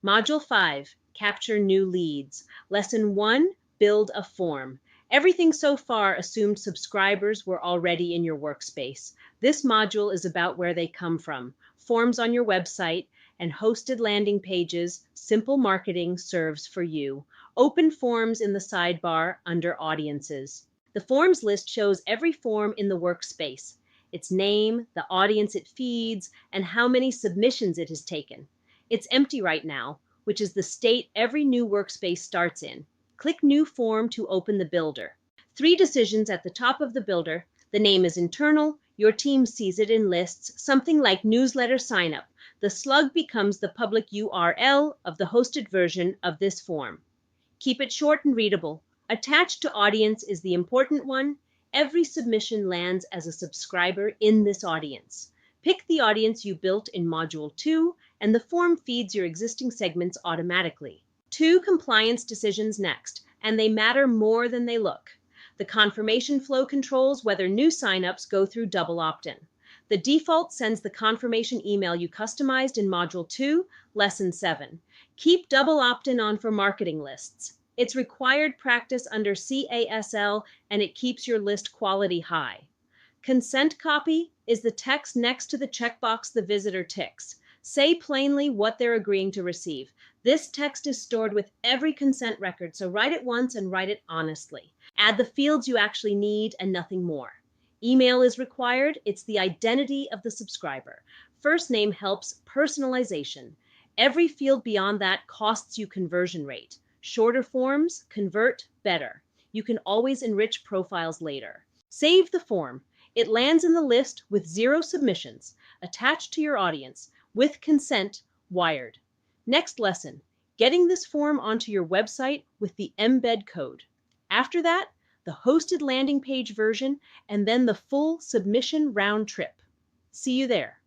Module 5, Capture New Leads. Lesson 1, Build a Form. Everything so far assumed subscribers were already in your workspace. This module is about where they come from. Forms on your website and hosted landing pages, simple marketing serves for you. Open forms in the sidebar under Audiences. The forms list shows every form in the workspace, its name, the audience it feeds, and how many submissions it has taken. It's empty right now, which is the state every new workspace starts in. Click New Form to open the builder. 3 decisions at the top of the builder. The name is internal. Your team sees it in lists, something like newsletter signup. The slug becomes the public URL of the hosted version of this form. Keep it short and readable. Attached to audience is the important one. Every submission lands as a subscriber in this audience. Pick the audience you built in Module 2, and the form feeds your existing segments automatically. 2 compliance decisions next, and they matter more than they look. The confirmation flow controls whether new signups go through double opt-in. The default sends the confirmation email you customized in Module 2, Lesson 7. Keep double opt-in on for marketing lists. It's required practice under CASL, and it keeps your list quality high. Consent copy is the text next to the checkbox the visitor ticks. Say plainly what they're agreeing to receive. This text is stored with every consent record, so write it once and write it honestly. Add the fields you actually need and nothing more. Email is required. It's the identity of the subscriber. First name helps personalization. Every field beyond that costs you conversion rate. Shorter forms convert better. You can always enrich profiles later. Save the form. It lands in the list with 0 submissions, attached to your audience, with consent wired. Next lesson, getting this form onto your website with the embed code. After that, the hosted landing page version, and then the full submission round trip. See you there.